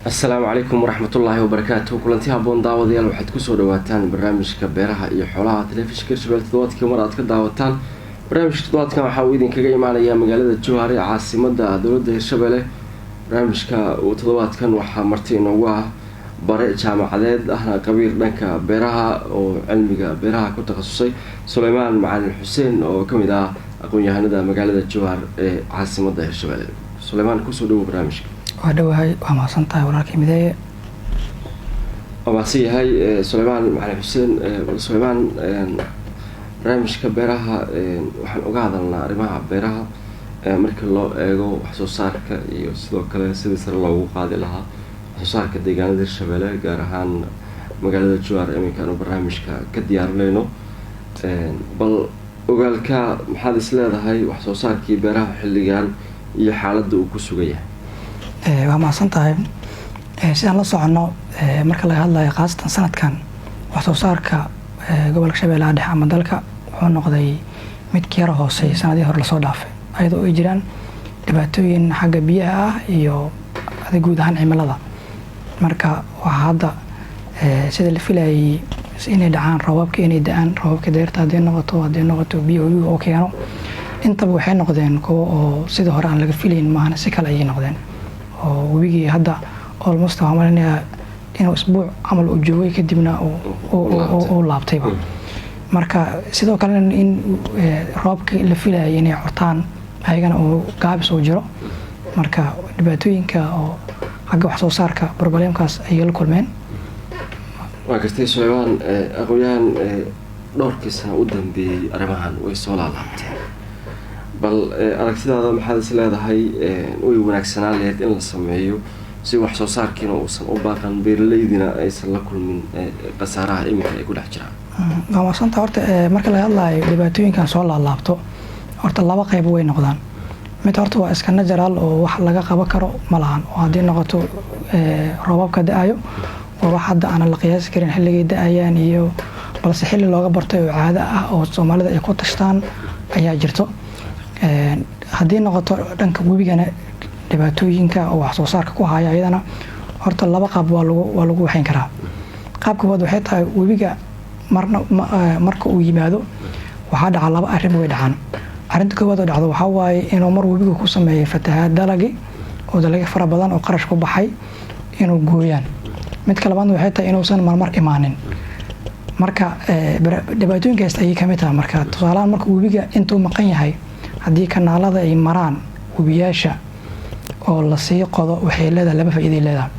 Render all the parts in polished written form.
السلام عليكم ورحمة الله وبركاته. كلنتي هبون داوديال waxaad ku soo dhawaataan barnaamijka beeraha iyo xoolaha telefishinka Shabeelle todobaadkii mar aad ka daawataan. barnaamijka todobaadkan waxa uu idinkaga imaanaya magaalada Jowhar ee caasimadda dowladda Hirshabelle. barnaamijka todobaadkan waxa marti inoogu ah bare jaamacadeed ahna qabiir dhanka beeraha oo cilmiga beeraha ku takhasusay Suleymaan Macalin Xuseen oo kamid ah aqoon-yahanada magaalada Jowhar ee caasimadda Hirshabelle. Suleymaan ku soo dhaw barnaamijka. ودوهاي وما صنطها ولا كمدة وما سيهاي سليمان معلم حسين سليمان برنامج كبيرها وحن أقعد لنا رماها بيرها مركل الله إيجو حسوسارك يصدق كله سيد سر الله وقاعد لها حسوسارك ديجان دير شبله جارهان مقالة جوار أمي كانوا برنامج كديار لينو بل أقول كمحادث له هاي وحسوسارك بيرها حليان يحالد وكسوجيه waa mahadsantahay sidaan la socono marka laga hadlayo qaasatan sanadkan wax soo saarka gobolka Shabeellaha Dhexe ama dalka wuxuu noqday mid ka yar hooseeya sanadii hore la soo dhaafay ayadoo ay jiraan dhibaatooyin xagga biyaha ah iyo guud ahaan cimilada marka waxa hadda sida la filayay inay dhacaan roobabka deerta hadii noqoto biyo oo keeno intaba waxay noqdeen kuwa oo sida hore aan laga filayn maana si kale ay noqdeen وبيجي هذا almost عملنا إنه أسبوع عمل أجوبي كدبنا أو لابتيبه مركا سيدو كلنا إن رابك اللي فيه يعني عرطان هاي كانوا قابس وجرا مركا دبتوين كا أو حاجة وحصو صار كا بربليم كاس أيل كل من وقتي سليمان أقويان دور كيسنا قدام بأرمهان ويسول على لابتين bal aragtidaada maxaad is leedahay way wanaagsanaan lahayd in la sameeyo si wax soo saarkiina uusan u baaqan beeraleydina aysan la kulmin qasaaraha iminka ay ku dhex jiraan waa maasanta horta marka laga hadlayo dhibaatooyinkan soo laalaabto horta laba qayb way noqdaan mid horta waa iska natural oo wax laga qaban karo ma lahan oo haddii noqoto roobabka da'ayo oo wax hadda aan la qiyaasi karin xilligay da'ayaan iyo balse xilli looga bartay oo caado ah oo Soomaalida ay ku tashtaan ayaa jirto haddii noqoto dhanka gubigana dhibaatooyinka oo wax soo saarka ku haya ayadana horta laba qaab waa lagu waxayn karaa qaabka wad waxay tahay webiga marka uu yimaado waxa dhaca laba arrin way dhacaan arrinta koowaad oo dhacdo waxa waaye inuu mar webiga ku sameeyo fatahaad dalagi oo dalagi fara badan oo qarash ku baxay inuu gooyaan mid kale baan waxay tahay inuusan marmar imaanin marka dhibaatooyinkaas ay kamid tahay marka tusaalahan marka webiga intuu maqan yahay haddii kanaalada ay maraan webiyaasha oo la sii qodo waxay leedahay laba faa'iido leedahay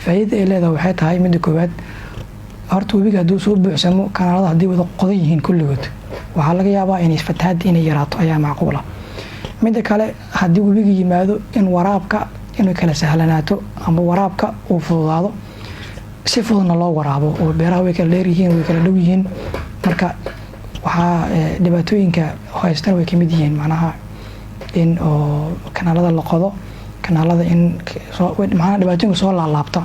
faa'iidada ay leedahay waxay tahay mid koowaad horta webiga hadduu soo buuxsamo kanaalada haddii wada qodan yihiin kulligood waxaa laga yaabaa inay fatahaad inay yaraato ayaa macquul ah mid kale haddii webiga yimaado in waraabka inuu kala sahlanaato ama waraabka uu fududaado si fududna loo waraabo oo beeraha way kala dheer yihiin way kala dhow yihiin marka waxaa dhibaatooyinka haystaan way kamid yihiin macnaha in oo kanaalada la qodo kanaalada in macnaha dhibaatooyinka soo laalaabta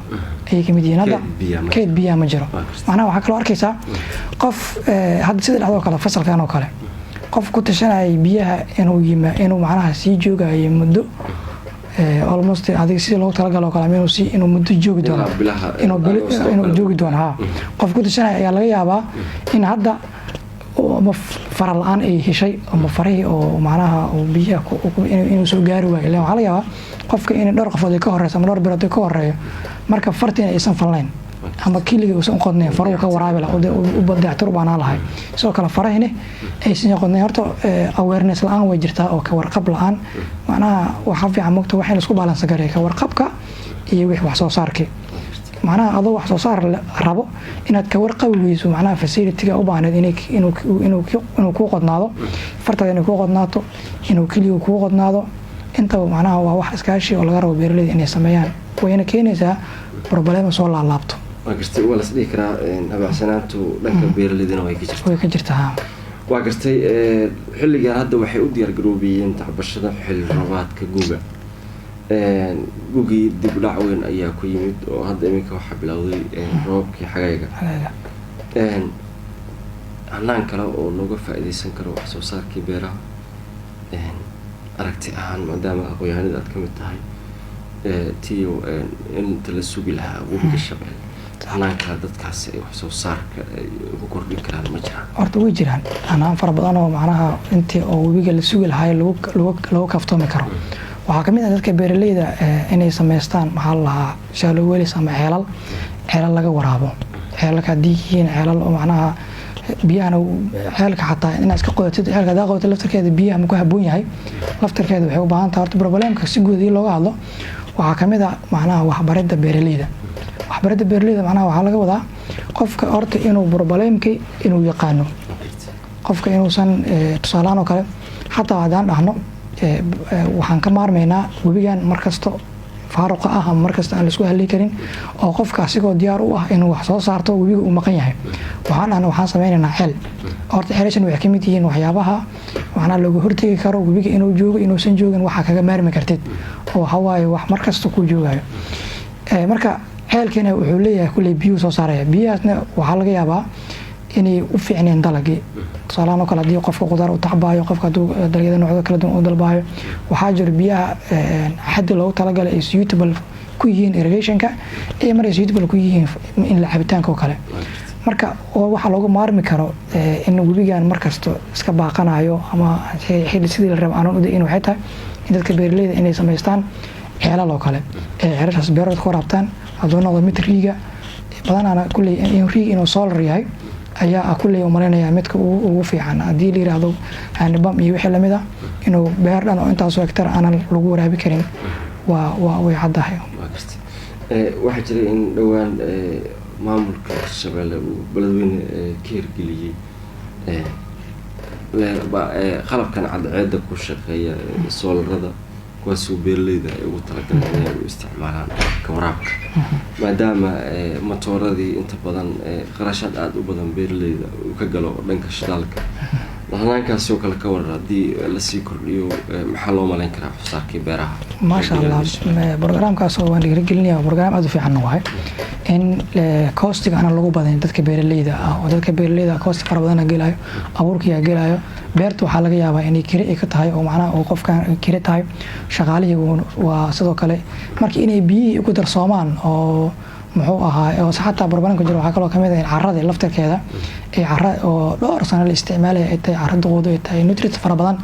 ay kamid yihiin hadda keed biyaha ma jiro macnaha waxaa kaloo arkaysaa qof hadda sida dhacdo kale fasalkan oo kale qof ku tashanayay biyaha inuu macnaha sii joogayo muddo almost adiga si loo tala galo kala inuu muddo joogi doono inuu joogi doono qof ku tashanaya ayaa laga yaabaa in hadda ama faral aan ay heshay ama faray oo macnaha oo biyaha inuu soo gaari waayo ilaa waxa laga yaabaa qofka in dhowr qofood ay ka horeyso ama dhowr bilood ay ka horeeyo marka fartiin aysan falnayn ama kiliga uusan qodnayn faru ka waraabi la u badactir baan lahayn soo kala farahine aysan qodnayn horta awareness la'aan way jirtaa oo ka warqab la'aan macnaha waxa fiican mogto waxa la isku balance gareeyo ka warqabka iyo wix wax soo saarkii macnaha adoo wax soo saar rabo inaad ka warqab weyso macnaha facility-ga u baahnad inuu ku qodnaado fartada inuu ku qodnaato inuu kaliya ku qodnaado inta macnaha waa wax iskaashi oo laga rabo beeraleyda inay sameeyaan wayna keenaysaa problema soo laalaabto وقتي ولا صديق را هبعسناتو دنك beeraleydina way ka jirtaa waa gartay xilliga hadda waxay u diyaar garoobiyeen tacbashada xilli roobaadka guga gugi dib u dhac weyn ayaa ku yimid oo hadda iminka waxa bilowday roobkii xagayga hanaan kale oo looga faa'iideysan karo wax soo saarkii beeraha aragti ahaan maadaama aqoon-yahanada aad ka mid tahay tiyo inta la sugi lahaa webiga Shabeelle hanaanka dadkaas ay wax soo saarka ugu kordhin karaan ma jiraan horta way jiraan hanaan fara badan oo macnaha intii oo webiga la sugi lahaa lagu kaftoomi karo waxaa kamid ah dadka beeraleyda inay sameystaan maxaa la lahaa shallow wells ama ceelal laga waraabo ceelalka diigiin ceelal oo macnaha biyahana ceelka xataa in iska qodatid ceelka daa qodatid laftarkeeda biyaha ma ku haboon yahay laftarkeeda waxay u baahan tahay horta problemka si guud looga hadlo waxaa kamid ah macnaha waxbaridda beeraleyda macnaha waxaa laga wadaa qofka horta inuu problemkii inuu yaqaano qofka inuusan tusaalahaan oo kale xataa haddaan dhahno waxaan ka maarmaynaa webigan markasta faaruqa ah ama markasta aan la isku halli karin oo qofka asigoo diyaar u ah inuu wax soo saarto webiga uu maqan yahay waxaan sameynaynaa ceel horta ceelashan waxay ka mid yihiin waxyaabaha macnaha looga hortegi karo webiga inuu joogo inuusan joogin waxaa kaga maarmi kartid oo hawaaye wax markasta ku joogayo marka ceelkina wuxuu leeyahay kulley biyuu soo saaraya biyahaasna waxaa laga yaabaa inay u fiicneen dalagii tusaalahaan oo kale haddii qofka qudaar u tacbaayo qofka hadduu dalagyada noocyo kala duwan u dalbaayo waxaa jiro biyaha xaddi loogu talagalay ay suitable ku yihiin irrigationka iyo markay suitable ku yihiin in la cabitaanka oo kale marka waxaa looga maarmi karo in webigan markasta iska baaqanayo ama xilli sidii la rabo aanan u dayin waxay tahay in dadka beeraleyda inay samaystaan ceelal oo kale ceelashaas beerooda ku waraabtaan hadduu noqdo mid riiga badanaana kulley riig inuu solar yahay ayaa kulley u malaynayaa midka ugu fiican haddii la yiraahdo handbam iyo wixii lamid ah inuu beer dhan oo intaasoo hektar aanan lagu waraabi karin way caddahay waxaa jira in dhowaan maamulka Shabeelle uu beledweyne ka hirgeliyey qalabkan cadceedda ku shaqeeya soolarada kuwaasoo beeraleyda ay ugu talagaleen inay u isticmaalaan ka waraabka maadaama matooradii inta badan qarashaad aada u badan beeraleyda uu ka galo dhanka shidaalka hanaankaasi oo kale ka warar haddii lasii kordhiyo maxaa loo malayn karaa waxsoosaarkii beeraha maasha allah barnaamijkaas waan dhiirigelinayaa barnaamij aad u fiican waay in koostiga aan lagu badin dadka beeraleyda ah oo dadka beeraleyda koosti fara badan gelayo abuurkiya gelayo beerta waxaa laga yaabaa inay kire ka tahay oo macnaha oo qofkan kire tahay shaqaalihii waa sidoo kale markii inay biyihii ku darsoomaan oo muxuu ahaa oo xataa barbaranka jiro waxaa kaloo kamid ah in carrada laftarkeeda ay carra oo dhowr sano la isticmaalay ay tahay carrada qoodo ay tahay nutrients fara badan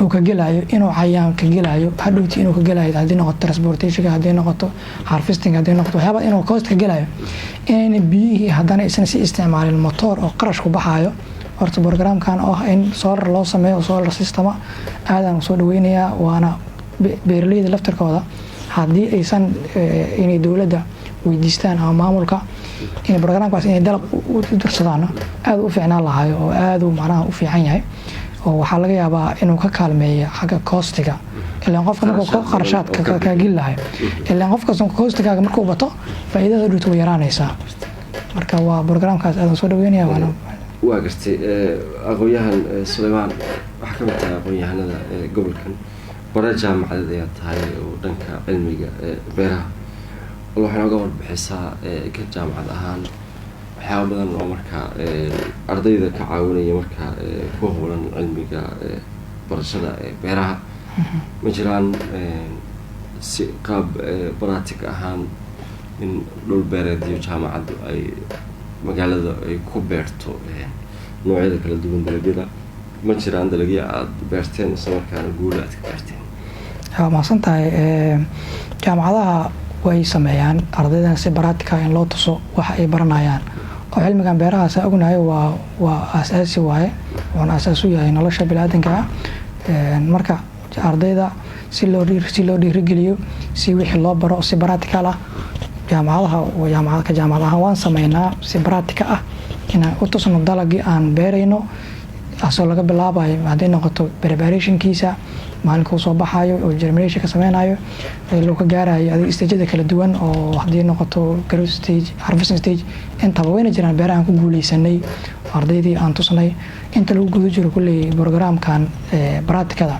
oo ka gelayo inuu cayaan ka gelayo hadhowti inuu ka gelayo haddii noqoto transportation haddii noqoto harvesting haddii noqoto waxyaaba inuu cost ka gelayo in biyihii haddana isna si isticmaalin motor oo qarash ku baxayo horta programkan oo in solar loo sameeyo solar system aadan soo dhaweynayaa waana beeraleyda laftarkooda haddii aysan inay dowladda weydiistaan ama maamulka in barnaamijkaas inay dalab u dirsadaan aad u fiicnaan lahayo oo aad u macnaha u fiican yahay oo waxaa laga yaabaa inuu ka kaalmeeyo xagga koostiga ilaan qofka markuu qarashaadka ka geli lahay ilaan qofkaas koostigaaga markuu bato faa'iidada dhulta way yaraanaysaa marka waa barnaamijkaas aad soo dhaweynaya waana waa gartay aqoonyahan Sulaymaan waxa ka mid ah aqoonyahanada gobolkan bara jaamacadeed ayaa tahay oo dhanka cilmiga beeraha waxaan uga warbixisaa ka jaamacad ahaan waxyaaba badan oo markaa ardayda ka caawinaya markaa ku howlan cilmiga barashada beeraha ma jiraan si qaab baraatig ahaan in dhul beereed iyo jaamacaddu ay magaalada ay ku beerto noocyada kala duwan dalagyada ma jiraan dalagyo aad beerteen isla markaana guula aad ka beerteen mahadsan tahay jaamacadaha way sameeyaan ardaydan si baraatika in loo tuso waxa ay baranayaan oo cilmigan beeraha saa ognahay waa aasaasi waaye wuxuuna aasaas u yahay nolosha biniaadanka marka ardayda si loo dhiirigeliyo si wixii loo baro si baraatikal ah jaamacadaha waan sameynaa si baraatika ah inaan u tusno dalagii aan beerayno asoo laga bilaabayo hadday noqoto preparationkiisa maalinkuu soo baxayo oo germination ka sameynayo loo ka gaarayo adiga stageda kala duwan oo haddii noqoto growth stage harvesting stage intaba wayna jiraan beerahan ku guuleysanay ardaydii aan tusnay inta lagu guda jiro kulley programkan baraatikada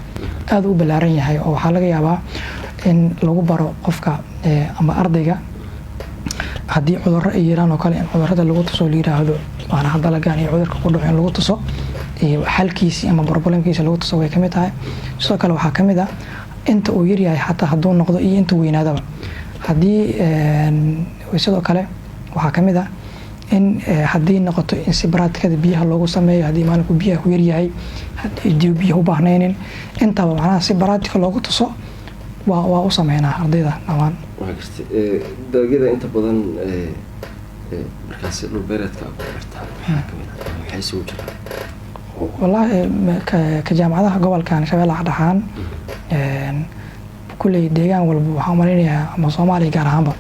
aad u ballaaran yahay oo waxaa laga yaabaa in lagu baro qofka ama ardayga haddii cudurro ay jiraan oo kale in cudurrada lagu tuso la yiraahdo macnaha dalagan iyo cudurka ku dhaco in lagu tuso iyo xalkiisi ama problemkiisa lagu tuso way kamid tahay sidoo kale waxaa kamid ah inta uu yaryahay xataa hadduu noqdo iyo inta weynaadaba haddii sidoo kale waxaa ka mid ah in haddii noqoto in si baraatikada biyaha loogu sameeyo haddii maalinku biyaha ku yaryahay haddii biyaha u baahnaynin intaba macnaha si baraatika loogu tuso waa u sameynaa ardayda dhammaan. waa gartay dalagyada inta badan markaasi dhul beereedka ku bartaan maxaa ka mid ah maxay isugu jiraan? wallaahi ka jaamacadaha gobolkan Shabeellaha Dhaxaan kulley deegaan walba waxaan malaynayaa ama Soomaaliya gaar ahaanba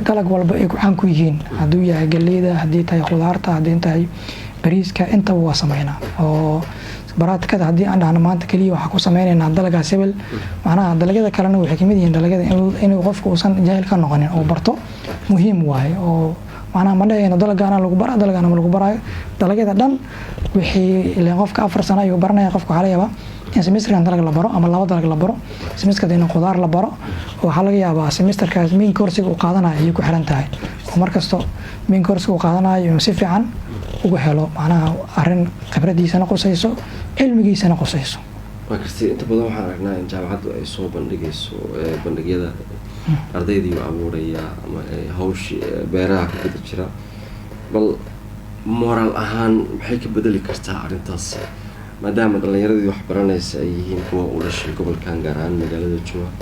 dalag walba ay ku caan ku yihiin hadduu yahay galleyda haddii tahay khudaarta haddii tahay bariiska intaba waa sameynaa oo baraatikada haddii aan dhahno maanta keliya waxaa ku sameynaynaa dalagaas hebel macnaha dalagyada kalena waxay kamid yihiin dalagyada inuu qofku uusan jaahil ka noqonin oo barto muhiim waaye oo macnaha ma dhahayno dalagaana lagu baraa dalagaana ma lagu baraayo dalagyada dhan wixii ileen qofka 4 sano ayuu baranaya qofka waxaa laga yaabaa in semesterkan dalag la baro ama 2 dalag la baro semesterka in khudaar la baro waxaa laga yaabaa semesterkaas main course-ga uu qaadanayo ayay ku xiran tahay oo markasto main course-ga uu qaadanayo inuu si fiican ugu helo macnaha arrin khibradiisana qosayso cilmigiisana qosayso. waa gartay inta badan waxaan aragnaa in jaamacaddu ay soo bandhigayso bandhigyada ardaydii u abuuraya ama hawshii beeraha ku guda jira bal moral ahaan maxay ka bedeli kartaa arrintaas maadaama dhallinyaradii wax baranaysa ay yihiin kuwa u dhashay gobolkan gaar ahaan magaalada Jowhar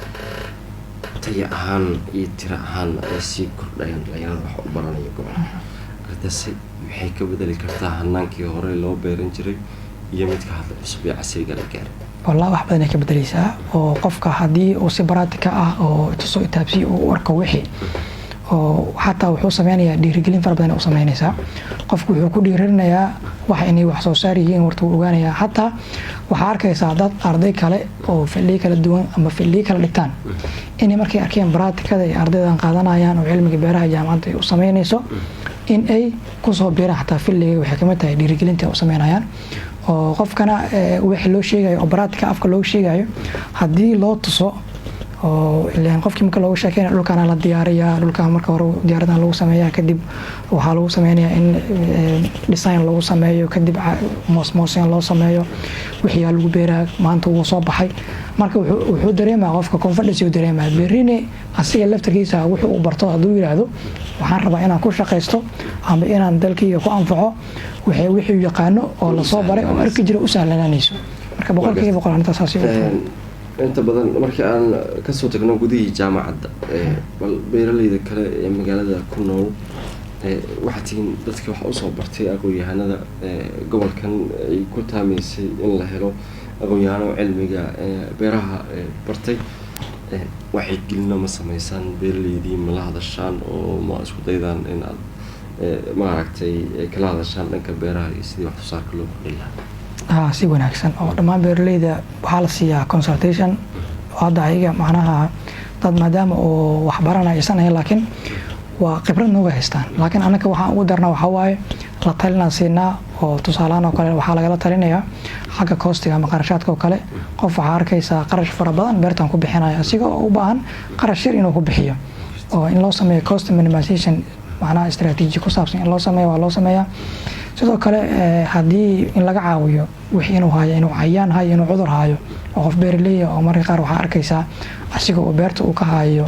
taya ahaan iyo tira ahaan ay sii kordhayaan dhallinyarada wax u baranaya gobolka arrintaasi maxay ka bedeli kartaa hanaankii hore loo beeran jiray iyo midka hadda cusub ee casriga la gaaray? والله wax badan ay ka bedelaysaa oo qofka hadii uu si baraatika ah oo tusoo itaabsi uu arko wixii oo xataa wuxuu sameeyaa dhiirigelin fara badan oo sameeynaysa qofku wuxuu ku dhiirinayaa wax inay wax soo saar yihiin wartu ogaanaya xataa waxa arkaysaa dad arday kale oo fili kala duwan ama fili kala dhigtaan inay markay arkeen baraatikada ay ardaydan qaadanayaan oo cilmiga beeraha jaamacadda ay u sameeynayso in ay ku soo biiraan xataa filiga waxay kamid tahay dhiirigelinta oo sameynayaan oo qofkana wixii loo sheegayo oo baraatika afka loo sheegayo hadii loo tuso oo ilaan qofkii marka loogu sheekayna dhulkana la diyaariyaa dhulka marka hore diyaaradan lagu sameeyaa kadib waxa lagu sameeyaa in design lagu sameeyo kadib moosmoosyan loo sameeyo wixii lagu beeraa maanta uu soo baxay marka wuxuu dareemaa qofka confidence uu dareemaa berine asiga laftarkiisa wuxuu u barto haduu yiraahdo waxaan rabaa inaan ku shaqeysto ama inaan dalkayga ku anfaco wixii yaqaano oo la soo baray oo arki jira u sahlanaanayso marka boqolkiiba boqol inta saasi inta badan markii aan ka soo tagno gudihii jaamacadda bal beeralayda kale ee magaalada ku nool waxa tiin dadkii waxa u soo bartay aqoon-yahanada gobolkan ay ku taamaysay in la helo aqoon-yahano cilmiga beeraha bartay waxay gelina ma sameysaan beeralaydii ma la hadashaan oo ma isku daydaan in aad maaragtay kala hadashaan dhanka beeraha iyo sidii wax soo saarka loo kordhin lahaa? si wanaagsan oo dhammaan beeralayda waxaa la siiyaa consultation hadda ayaga macnaha dad maadaama oo wax baranaysan ahay laakiin waa khibrad nooga haystaan laakiin anaka waxaan ugu darnaa waxa waaye la talinaan siinaa oo tusaalahan oo kale waxaa lagala talinayaa xagga koostiga ama qarashaadka oo kale qof waxaa arkaysaa qarash fara badan beertan ku bixinaya asiga oo u baahan qarash yar inuu ku bixiyo oo in loo sameeyo cost minimization macnaha istaraatiiji ku saabsan in loo sameeyo waa loo sameeyaa sidoo kale hadii in laga caawiyo wixii inuu haayo inuu cayaan haayo inuu cudur haayo oo qof beeraley oo marka qaar waxa arkaysaa asiga oo beerta uu ka haayo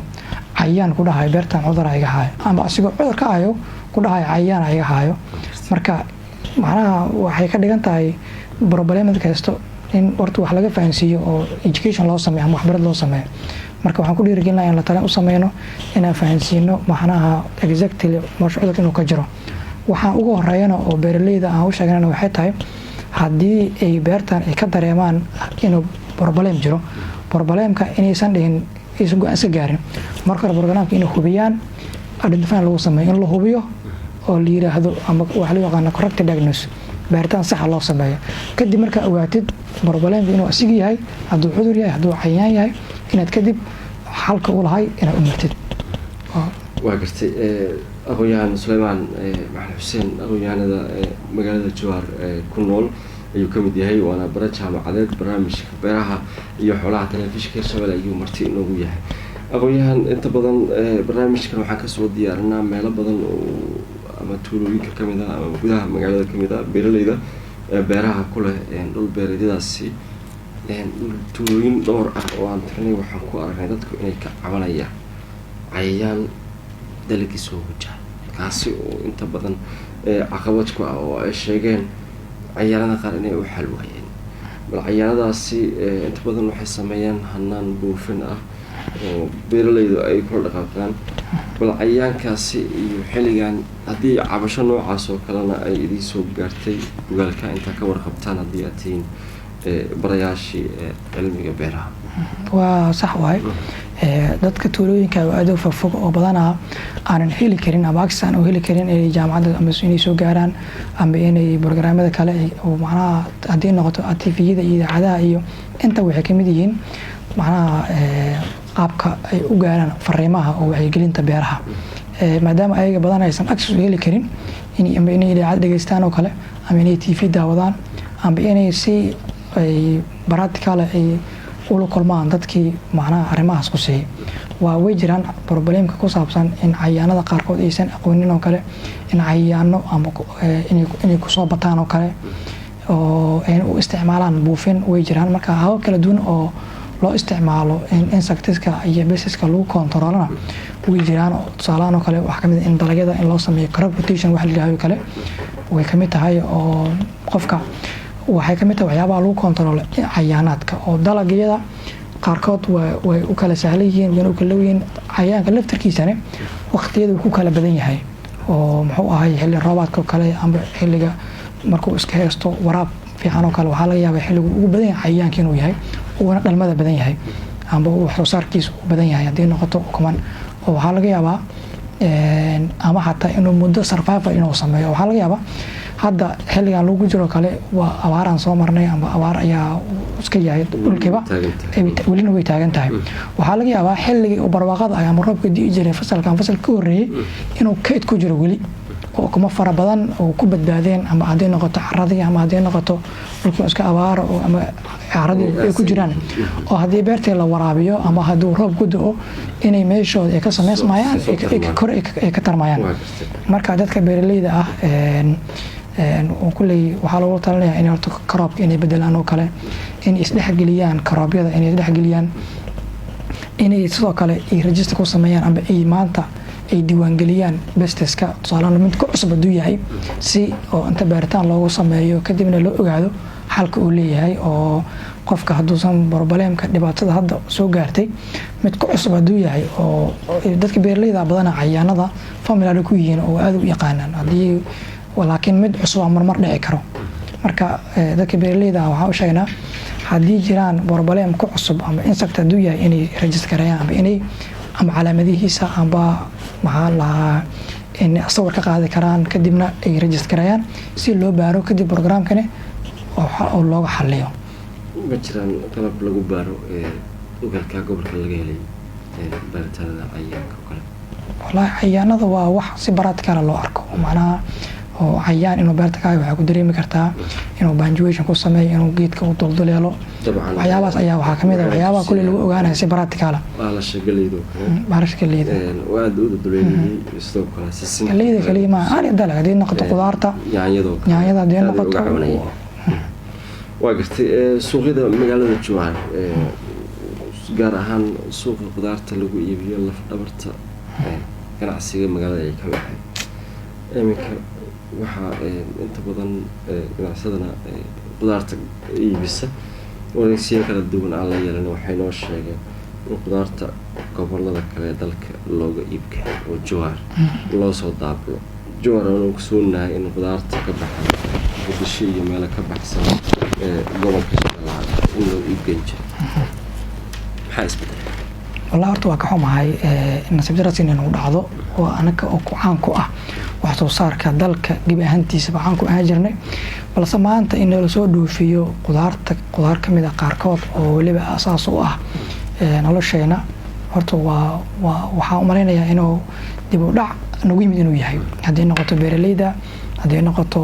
cayaan ku dhahay beertan cudur ay ga haayo ama asiga cudur ka haayo ku dhahay cayaan ay ga haayo marka macnaha waxay ka dhigan tahay problemada kaysto in horta wax laga fahansiiyo oo education loo sameeyo ama waxbarad loo sameeyo marka waxaan ku dhiirigelinayaa in la talin u sameeyno inaan fahansiino macnaha exactly mashruucda inuu ka jiro waxaan ugu horeeyana oo beeralayda aan u sheegnana waxay tahay hadii ay beertan ay ka dareemaan inuu problem jiro problemka inaysan dhihin isu go'aan gaarin marka hore programka inay hubiyaan identify lagu sameeyo in la hubiyo oo la yiraahdo ama wax loo yaqaan correct diagnosis beertan sax loo sameeyo kadib marka ogaatid problemka inuu asig yahay haduu cudur yahay haduu cayaan yahay inaad kadib halka u lahay inaad u martid waa gartay aqoon-yahan Suleymaan Maxamed Xuseen aqoon-yahanada magaalada Jowhar ku nool ayuu kamid yahay waana bara jaamacadeed barnaamijka beeraha iyo xoolaha telefishinka Shabeelle ayuu marti inoogu yahay aqoon-yahan inta badan barnaamijkan waxaan ka soo diyaarinaa meelo badan oo ama tuulooyinka kamid ah ama gudaha magaalada kamid ah beeralayda beeraha ku leh dhul beereedyadaasi tuulooyin dhowr ah oo aan tirnay waxaan ku aragnay dadku inay ka cabanayaan cayayaan dalagii soo wajaha kaasi oo inta badan caqabad ku ah oo ay sheegeen cayaanada qaar inay u xal waayeen bal cayaanadaasi inta badan waxay sameeyaan hanaan buufin ah oo beeralaydu ay kula dhaqaaqaan bal cayaankaasi iyo xilligan haddii cabasho noocaas oo kalena ay idin soo gaartay ogaalka intaa ka warqabtaan haddii aad tihiin barayaashii cilmiga beeraha waa sax waay dadka tuulooyinka aad u fog oo badanaa aanan heli karin ama agsaan oo heli karin inay jaamacadda ama inay soo gaaraan ama inay barnaamijyada kale oo macnaha haddii noqoto TV-yada iyo idaacadaha iyo inta waxay ka mid yihiin macnaha qaabka ay u gaaraan fariimaha oo wacyigelinta beeraha maadaama ayaga badan aysan access u heli karin inay idaacad dhageystaan oo kale ama inay TV daawadaan ama inay si ay practical ay ula kulmaan dadkii macnaha arrimahaas ku siiyay waa way jiraan problemka ku saabsan in cayaanada qaarkood aysan aqoonin oo kale in cayaano ama inay ku soo bataan oo kale oo ay u isticmaalaan buufin way jiraan marka habab kala duwan oo loo isticmaalo in insectska iyo pestiska lagu controlana way jiraan tusaalahan oo kale waxa kamid in dalagyada in loo sameeyo crop rotation wax la yiraahdo kale way kamid tahay oo qofka waxay kamid tahay waxyaabaha lagu control cayaanaadka oo dalagyada qaarkood way u kala sahlan yihiin way u kala weyn cayaanka laftirkiisana waqtiyada uu ku kala badan yahay oo muxuu ahay xilli roobaadka kale ama xilliga markuu iska heesto waraab fiican oo kale waxaa laga yaabaa xilligu ugu badan yahay cayaanka inuu yahay uuna dhalmada badan yahay ama wax soo saarkiisu u badan yahay haddii noqoto kuman oo waxaa laga yaabaa ama xataa inuu muddo survival inuu sameeyo waxaa laga yaabaa hadda xilligan lagu jiro kale waa abaaraan soo marnay ama abaar ayaa iska yahay dhulkiiba welina way taagan tahay waxaa laga yaabaa xilligii oo barwaaqada ah ama roobka di'i jiray fasalka ka horreeyay inuu kayd ku jiro weli oo kuma fara badan oo ku badbaadeen ama haddii noqoto caradii ama haddii noqoto dhulkii iska abaara oo ama caradii ay ku jiraan oo haddii beertii la waraabiyo ama hadduu roob ku da'o inay meeshooda ay ka samaysmayaan kor ay ka tarmayaan marka dadka beeralayda ah kulley waxaa loogu talinayaa inay horta karoobka inay bedelaan oo kale inay isdhexgeliyaan karoobyada inay isdhexgeliyaan inay sidoo kale ay register ku sameeyaan ama ay maanta ay diiwaangeliyaan besteska tusaalahaan mid ku cusub hadduu yahay si oo inta baaritaan loogu sameeyo kadibna loo ogaado xalka uu leeyahay oo qofka hadduusan probleemka dhibaatada hadda soo gaartay mid ku cusub hadduu yahay oo dadka beeralayda badana cayaanada familiar ku yihiin oo aad u yaqaanaan haddii laakiin mid cusub aan marmar dhici karo marka dadka beeralayda waxaa u sheegnaa haddii jiraan probleem ku cusub ama insect hadduu yahay inay register gareeyaan ama inay ama calaamadihiisa amba maxaa lahaa in sawir ka qaadi karaan kadibna ay register gareeyaan si loo baaro kadib programkani oo looga xaliyo ma jiraan qalab lagu baaro ogaalka gobolka laga helay baaritaanada cayaanka oo kale wallahi cayaanada waa wax si practical loo arko macnaha oo cayaan inuu beerta ka waxa ku dareemi kartaa inuu punctuation ku sameeyo inuu geedka u dulduleelo waxyaabahaas ayaa waxaa kamid ah waxyaabaha kulli lagu ogaanayo si practical la shaqaleeyo barashkaleeyo waa aad u duleeyay sidoo kale sisin kaleeyo kaliya aan dalag hadii noqoto qudaarta yaanyada hadii noqoto waa gartay suuqyada magaalada Jowhar gaar ahaan suuqa qudaarta lagu iibiyo laf dhabarta ganacsiga magaalada ay ka waxay iminka waxaa inta badan ganacsadana qudaarta iibisa wareysiyo kala duwan aan la yeelan waxay noo sheegeen in qudaarta gobolada kale dalka looga iibka oo Jowhar loo soo daablo Jowhar oo ku soonahay in qudaarta ka baxdo bulsho iyo meel ka baxsan gobolka Shabeellaha in loo iibgeyn jiray maxaa isbedelay والله horta waa ka xumahay nasiib darro inuu dhacdo oo anaga oo ku caan ku ah wax soo saarka dalka dib ahaantiisa waxaan ku ahaan jirnay balse maanta in la soo dhoofiyo qudaar kamid ah qaarkood oo waliba asaas u ah nolosheena horta waxaan u maleynayaa inuu dib u dhac nagu yimid inuu yahay haddii noqoto beeralayda haddii noqoto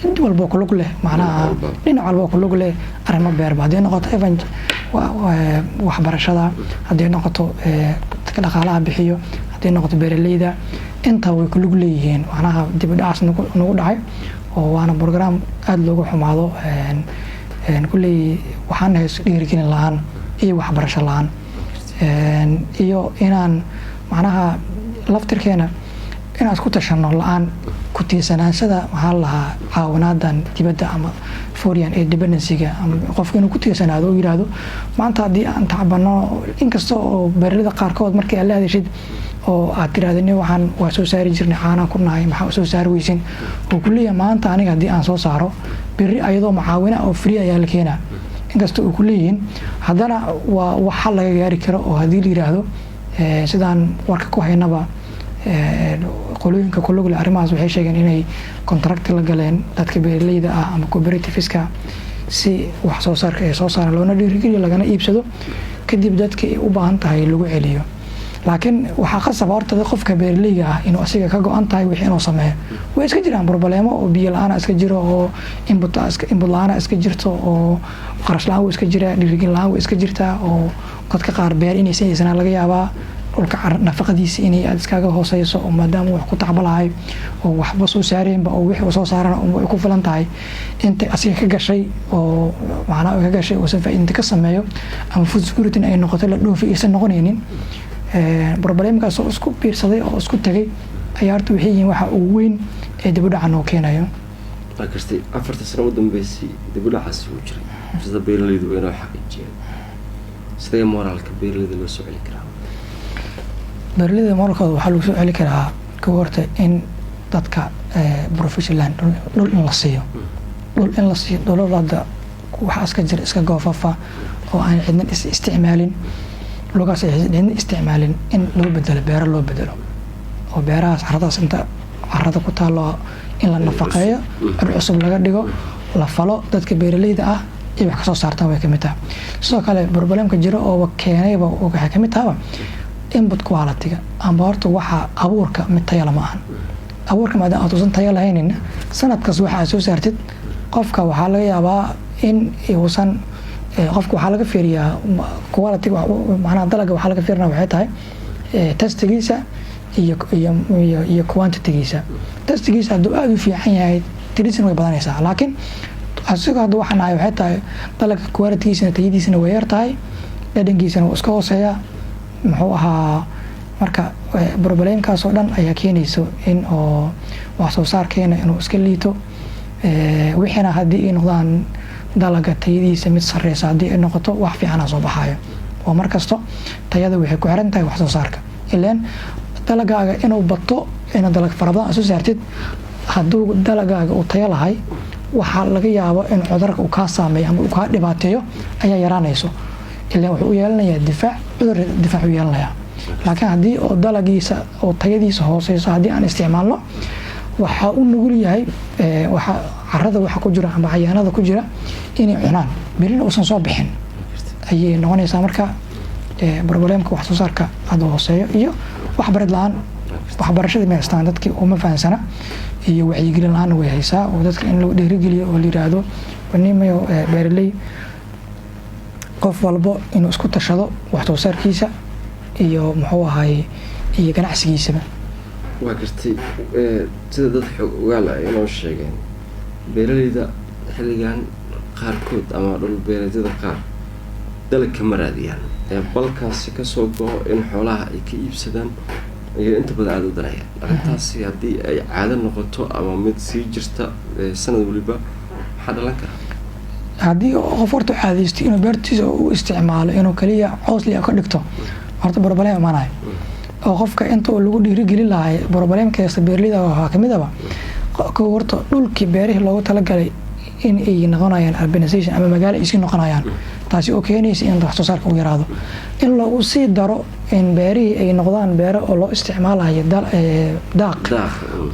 cid walba ku lug leh macnaha dhinac walba ku lug leh arrimo beerba haddii noqoto waxbarashada haddii noqoto dhaqaalaha bixiyo haddii noqoto beeralayda inta way ku lug leeyihiin macnaha dib u dhacaas nagu dhacay oo waana program aad loogu xumaado kulley waxaan hayso dhiirigelin la-aan iyo waxbarasho la-aan iyo inaan macnaha laftirkeena inaan isku tashano la-aan ku tiirsanaansada maxaa lahaa caawinaadan dibadda ama foreign independency-ga ama qofka inuu ku tiirsanaado oo yiraahdo maanta haddii aan tacbano inkasta oo beeraleyda qaarkood markii aad la hadashid oo aad tirahdeen waxaan waa soo saari jirnay caanaan ku nahay maxaa soo saari weysin oo kulliya maanta aniga haddii aan soo saaro berri ayadoo macaawina oo free ayaa la keenaa inkasta oo kulliyihiin haddana waa waxa laga gaari karo oo haddii la yiraahdo sidaan warka ku haynaba qolooyinka kulugle arrimahaas waxay sheegeen inay contract la galeen dadka beeraleyda ah ama cooperativeska si wax soo saarka ay soo saaraan loona dhiirigeliyo lagana iibsado kadib dadka ay u baahan tahay lagu celiyo laakiin waxaa qasab horta qofka beeraleyga ah inuu asiga ka go-an tahay wixii inuu sameeyo way iska jiraan problemo oo biyo la-aan iska jiro oo input la-aan iska jirto oo qarash la-aan way iska jiraa dhiirigelin la-aan way iska jirtaa oo dadka qaar beer inaysan haysanaa laga yaabaa dhulka nafaqadiisa inay aad iskaga hooseyso oo maadaama wax ku tacbalahay oo waxba soo saareenba oo wixii soo saarana ay ku filan tahay inta asiga ka gashay oo macnaha ka gashay oo faa'iido ka sameeyo ama food security ay noqoto la dhoofi aysan noqonaynin problemkaas oo isku biirsaday oo isku tagay ayaa horta waxay yihiin waxa ugu weyn ee dib u dhaca noo keenayo markasta 4 sano u dambeysay dib u dhacaas uu jiray sida beeraleydu inay xaqiijiyeen sidee moraalka beeraleyda loo soo celi karaa beeraleyda moraalkooda waxaa lagu soo celi karaa ka horta in dadka professional dhul in la siiyo dhulada waxa iska jira iska goofafa oo aan cidna isticmaalin lugaas ay cidna isticmaalin in loo bedelo beero loo bedelo oo beerahaas carradaas inta carrada ku taalo in la nafaqeeyo cusub laga dhigo la falo dadka beeraleyda ah iyo wax ka soo saartaan way kamid tahay sidoo kale problemka jira oo keenayba waxa kamid tahay input quality ama horta waxa abuurka mid tayo lama ahan abuurka maadaama aad usan tayo lahaynin sanadkaas waxa soo saartid qofka waxaa laga yaabaa in uusan qofka waxaa laga fiiriyaa quality macnaha dalagga waxaa laga fiirinaa waxay tahay testigiisa iyo quantity-giisa testigiisa hadduu aada u fiican yahay tirisan way badanaysaa laakiin asiga hadda waxaan ahay waxay tahay dalagga quality-giisana tayadiisana way yar tahay dhadhankiisana wuu iska hooseeyaa muxuu ahaa marka problemkaas oo dhan ayaa keenayso in oo wax soo saarkeena inuu iska liito wixiina haddii ay noqdaan dalaga tayadiisa mid sareysa haddii ay noqoto wax fiican soo baxayo oo markasto tayada waxay ku xiran tahay wax soo saarka ileen dalagaaga inuu bato in dalag farabadan soo saartid hadduu dalagaaga uu tayo lahay waxaa laga yaabo in cudurka uu ka saameeyo ama uu ka dhibaateeyo ayaa yaraanayso ileen wuxuu u yeelanayaa difaac u yeelanayaa laakiin haddii oo dalagiisa oo tayadiisa hooseyso haddii aan isticmaalno waxaa u nugul yahay waxa carrada waxa ku jira ama cayaanada ku jira inay cunaan berina uusan soo bixin ayay noqonaysaa marka problemka wax soo saarka aad hooseeyo iyo waxbarid la-aan waxbarashada ma haystaan dadkii uma fahansana iyo wacyigelin la-aan way haysaa oo dadka in loo dhiirigeliyo oo la yiraahdo banimayo beeraley qof walbo inuu isku tashado wax soo saarkiisa iyo muxuu ahaay iyo ganacsigiisaba waa gartay sida dad xog ogaal ah inoo sheegeen beeraleyda xilligan qaarkood ama dhul beereedyada qaar dalag kama raadiyaan balkaasi kasoo go-o in xoolaha ay ka iibsadaan iyo inta badan aada u danayaan arrintaasi haddii ay caado noqoto ama mid sii jirta sanad waliba maxaa dhalan karaa haddii qof horta caadaysto inuu beertiisa u isticmaalo inuu kaliya coosliya ka dhigto horta problem imaanayo oo qofka inta lagu dhiirigelin lahay problemkeesa beeraleyda waxaa kamid aba horta dhulkii beerihii loogu talagalay in ay noqonayaan urbanization ama magaalo ay sii noqonayaan taasi oo keenaysa in wax soo saarka uu yaraado in lagu sii daro in beerihii ay noqdaan beero oo loo isticmaalayo daaq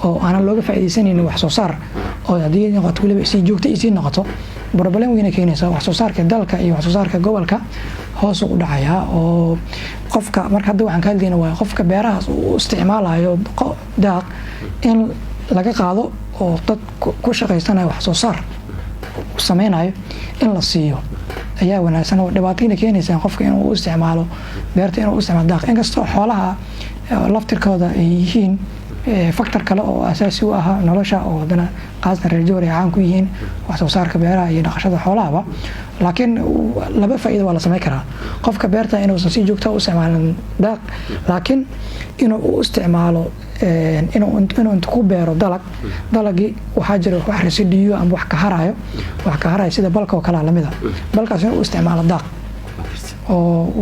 oo aanan looga faa'iidaysanaynin wax soo saar oo haddii noqoto weliba sii joogta ay sii noqoto problem weyna keenaysa wax soo saarka dalka iyo wax soo saarka gobolka hoos u dhacayaa oo qofka marka hadda waxaan ka hadlayna waa qofka beerahaas uu isticmaalayo daaq in laga qaado oo dad ku shaqaysanayo wax soo saar sameynayo in la siiyo ayaa wanaagsan oo dhibaatayna keenaysa qofka inuu isticmaalo beerta inuu isticmaalo daaq inkastoo xoolaha laftirkooda ay yihiin factor kale oo asaasi u ah nolosha oo hadana qaasna reer Johor ay caan ku yihiin wax soo saarka beeraha iyo dhaqashada xoolaha laakiin laba faa'iido waa la sameyn karaa qofka beerta inuu si joogto u isticmaalin daaq laakiin inuu u isticmaalo inuu ku beero dalagii waxaa jira wax residuyo ama wax ka harayo sida balka oo kala lamida balkaas inuu isticmaalo daaq oo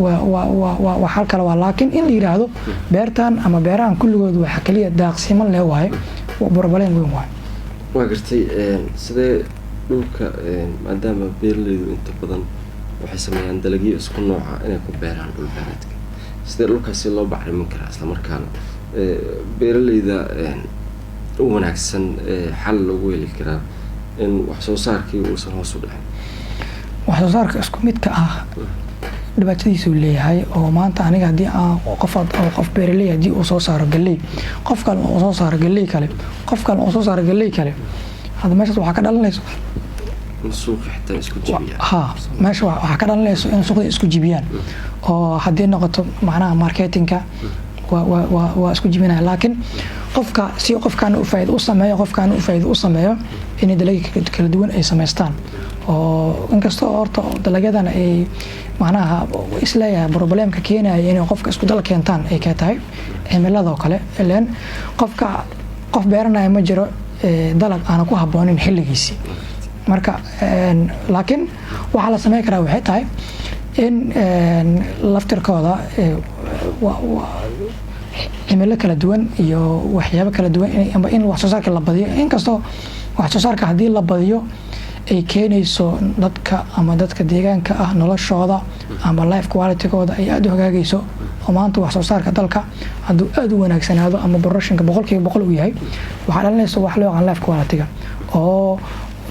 waa hal kale waa laakiin in la yiraahdo beertan ama beerahan kulligood waxa kaliya daaqsiman leh waaye barbaleen weyn waaye waa gartay sidee dhulka maadaama beeraleydu inta badan waxay sameeyaan dalagyo isku nooca inay ku beeraan dhul beereedka sidee dhulkaasi loo bacrimin karaa isla markaana beeraleyda u wanaagsan xal loogu heli karaa in wax soo saarkii uusan hoos u dhicin wax soo saarka isku midka ah dhibaatadiisu leeyahay oo maanta aniga hadii aan qof beeraley hadii uu soo saaro galey qof kale oo soo saaro galey kale hada meesha waxa ka dhalanayso suuq xitaa isku jibiyaan meesha waxa ka dhalanayso in suuqda isku jibiyaan oo hadii noqoto macnaha marketingka waa isku jibinaya laakiin qofkan u faa'iido u sameeyo in dalagyo kala duwan ay sameystaan oo inkastoo horta dalagyadan ay macnaha isleeyahay problemka keenaya inay qofka isku dal keentaan ay ka tahay cimilada oo kale ilaan qof beeranaya ma jiro dalag aan ku haboonin xilligiisa marka laakiin waxa la sameyn karaa waxay tahay in laftirkooda cimilo kala duwan iyo waxyaabo kala duwan in wax soo saarka la badiyo inkastoo wax soo saarka hadii la badiyo ay keenayso dadka deegaanka ah noloshooda ama life quality-gooda ay aad u hagaagayso oo maanta wax soo saarka dalka hadduu aad u wanaagsanaado ama productionka 100% uu yahay waxaa dhalinaysa wax loo yaqaan life quality-ga oo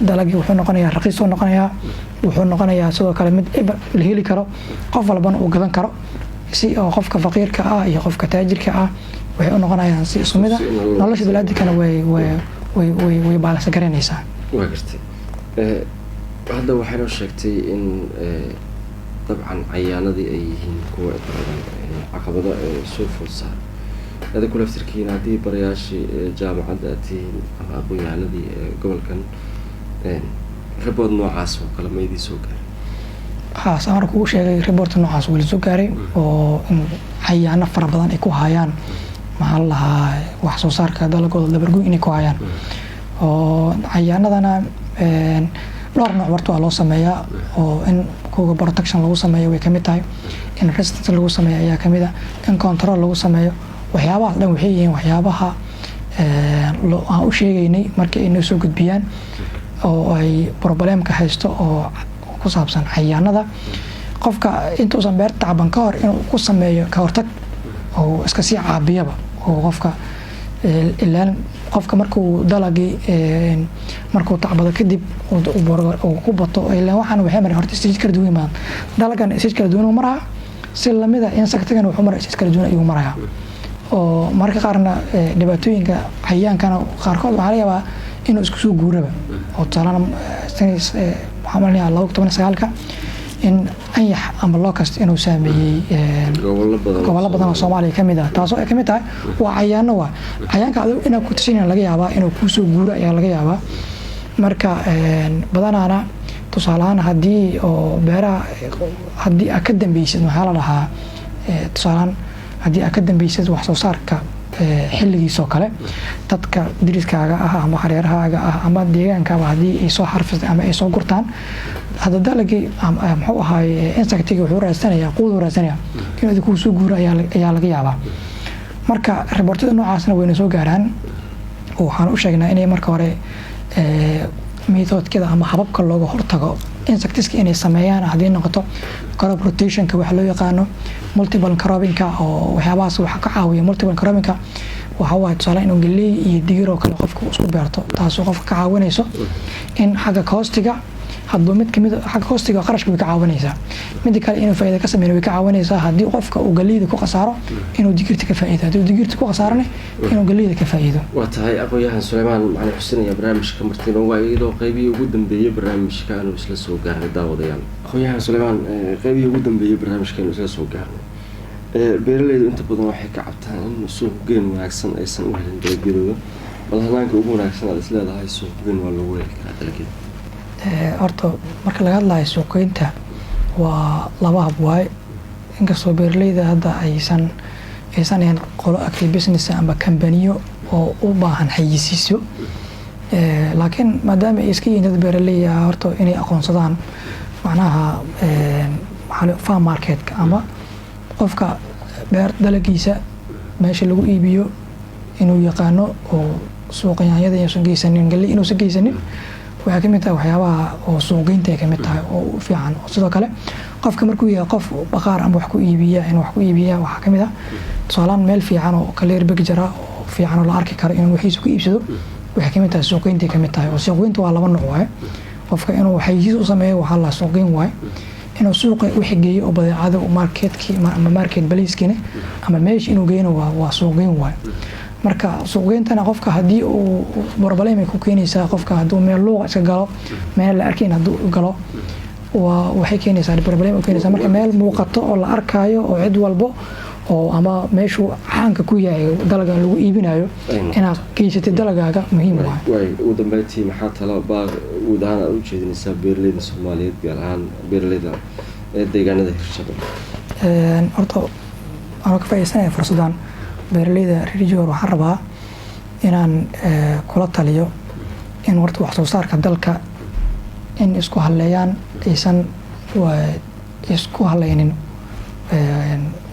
dalagii wuxuu noqonayaa sidoo kale mid la heli karo qof walbana uu gadan karo si oo qofka faqiirka ah iyo qofka taajirka ah waxay u noqonayaan si isku mid ah nolosha balaadkana way baalansan garanaysaa waa gartay hadda waxaynu sheegtay in dabcan cayaanadii ay yihiin kuwa caqabada soo food saar adigu laftirkiina haddii barayaashii jaamacadda aad tihiin ama aqoon-yahanadii gobolkan report noocaas oo kale ma idin soo gaaray saan kugu sheegay report noocaas wali soo gaaray oo cayaano fara badan ay ku hayaan maxaa lahaa wax soo saarka dalagooda dabargoyn inay ku hayaan oo cayaanadana dhowr nooc warta waa loo sameeyaa oo in kuwa protection lagu sameeyo way kamid tahay in resistance lagu sameeyo ayaa kamid ah in control lagu sameeyo waxyaabaha dhan waxay yihiin waxyaabaha aan u sheegaynay markii ay noo soo gudbiyaan oo ay problemka haysto oo ku saabsan cayaanada qofka intuusan beerta tacban ka hor inuu ku sameeyo ka hortag oo iska sii caabiyaba oo ilaan qofka markuu dalagii markuu tacbado kadib uu ku bato ilaan waxaan waxay maray horta stage kala duwan dalagan stage kala duwan maraa si lamida insectigan wuxuu maraa stage kala duwan ayuu marayaa oo marka qaarna dhibaatooyinka cayaankana qaarkood waxaa laga yaabaa inuu isku soo guuraba oo talana waxaa malinayaa 2019 in anyax ama locust inuu saameeyey gobollo badan oo Soomaaliya kamid ah taasoo ay kamid tahay waa cayaano cayaanka adigu inaad ku tashanayaan laga yaabaa inuu ku soo guuro ayaa laga yaabaa marka badanaana tusaalahaan haddii oo beeraha haddii aad ka dambaysid maxaa la dhahaa tusaalahaan haddii aad ka dambaysid wax soo saarka xilligiisoo kale dadka diriskaaga ah ama hareerahaaga ah ama deegaankaaba haddii ay soo harfisay ama ay soo gurtaan hada dalagii muxuu ahaay insectiga wuxuu raadsanayaa quud raadsanayaa inuu ku soo guuro ayaa laga yaabaa marka reportada noocaasna wayna soo gaaraan waxaan u sheegnaa inay marka hore methodkada ama hababka looga hortago insectiska inay sameeyaan haddii noqoto crop rotationka waxa loo yaqaano multiple croppingka oo waxyaabahaas waxa ka caawiya multiple croppingka waxa waa tusaale inuu galey iyo digir oo kale qofku isku beerto taasoo qofka ka caawinayso in xagga hoostiga hadduu mid kamid xagga hoostiga qarashka way ka caawinaysaa mid kale inuu faa'iido ka sameeyo way ka caawinaysaa haddii qofka uu galeyda ku qasaaro inuu digirta ka faa'iido haddii digirta ku qasaarane inuu galeyda ka faa'iido waa tahay aqoon-yahan Suleymaan macalin xuseen ayaa barnaamijka martiin oo waayidoo qaybihii ugu dambeeyay barnaamijka aanu isla soo gaarnay daawadayaal aqoon-yahan Suleymaan qaybihii ugu dambeeyay barnaamijka aanu isla soo gaarnay beeralaydu inta badan waxay ka cabtaan in suuq geen wanaagsan aysan u helin dalagyadooda bal hanaanka ugu wanaagsan aad is leedahay suuq geen waa loogu heli karaa dalagyada horta marka laga hadlayo suuqgeynta waa laba hab waaye inkastoo beeralayda hadda aysan ahayn qolo agri business ama kambaniyo oo u baahan xayisiisyo laakiin maadaama ay iska yihiin dad beeraley ah horta inay aqoonsadaan macnaha farm marketka ama qofka beer dalagiisa meesha lagu iibiyo inuu yaqaano oo suuqa yaanyada inuusan geysanin galey inuusan geysanin waxay kamid tahay waxyaabaha oo suuqgeynta ay kamid tahay oo u fiican sidoo kale qofka markuu yahay qof baqaar ama wax ku iibiya in wax ku iibiya waxaa kamid ah tusaalaan meel fiican oo clear picture oo fiican oo la arki karo inuu wixiisa ku iibsado waxay kamid tahay suuqgeynta kamid tahay oo suuqgeynta waa laba nooc waaye qofka inuu xayisiis u sameeyo waxaa la suuqgeyn waaye inuu suuqa u xigeeyo oo badeecada marketkii ama market baliiskiina ama meesha inuu geeyno waa suuqgeyn waaye marka suuqgeyntana qofka haddii uu barbalay ku keenaysaa qofka hadduu meel luuqa iska galo meel la arkin hadduu galo waxay keenaysaa barbalay u keenaysaa marka meel muuqato oo la arkaayo oo cid walbo oo ama meeshuu caanka ku yahay dalaga lagu iibinayo inaad geysatay dalagaaga muhiim waay ugu dambeyntii maxaa talo baa guud ahaan aad u jeedinaysaa beeralayda Soomaaliyeed gaar ahaan beeralayda deegaanada Hirshabelle horta aan ka faa'iideysanaya fursadan beeralayda reer Joor waxaan rabaa inaan kula taliyo in horta wax soo saarka dalka in isku haleeyaan aysan isku haleynin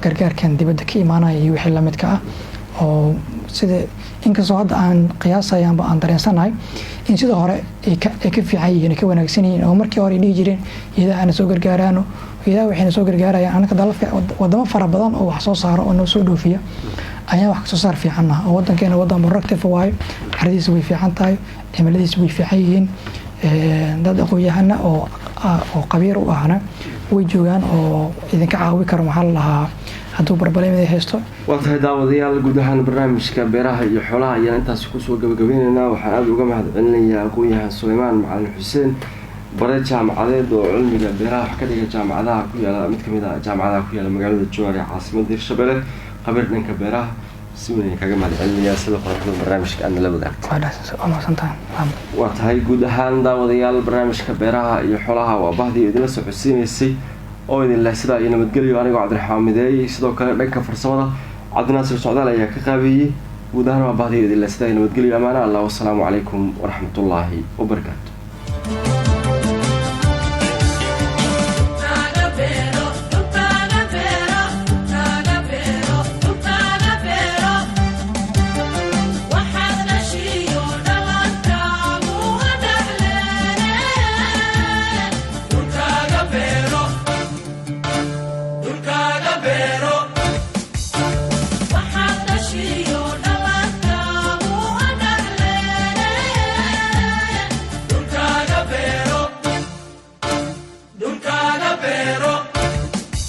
gargaarkan dibadda ka imaanaya iyo wixii la midka ah oo sida inkastoo hadda aan qiyaasayaanba aan dareensanahay in sida hore ay ka fiican yihiin ka wanaagsan yihiin oo markii hore dhihi jireen iyadaa ana soo gargaaraano iyadaa waxayna soo gargaarayaan anaka wadamo fara badan oo wax soo saaro oo noo soo dhoofiya ayaa wax soo saar fiican ah oo wadankeena wadan productive waayo caradiisa way fiican tahay cimiladiisa way fiican yihiin dad aqoon-yahana oo qabiir u ahna way joogaan oo idinka caawi karo maxaa la lahaa hadduu barbalay haysto waa tahay daawadayaal guud ahaan barnaamijka beeraha iyo xoolaha ayaan intaas kusoo gabagabeynaynaa waxaan aada uga mahadcelinayaa aqoon-yahan Suleymaan Macalin Xuseen bare jaamacadeed oo cilmiga beeraha wax ka dhiga jaamacadaha ku yaala mid kamid ah jaamacadaha ku yaala magaalada Jowhar ee caasimadda Hirshabelle qabiir dhanka beeraha si weyn kaga mahadcelinayaa sida qoraalka barnaamijka aan la wadaagto waa tahay guud ahaan daawadayaal barnaamijka beeraha iyo xoolaha waa bahdii idinla soo codsiinaysay oo idin leh sida ay nabadgelyo anigoo Cabdiraxmaan Mideey sidoo kale dhanka farsamada Cabdinaasir Socdaal ayaa ka qaabiyay guud ahaan waa bahdii idin leh sida ay nabadgelyo amaana Allah wassalaamu calaykum waraxmatullaahi wabarakaatuh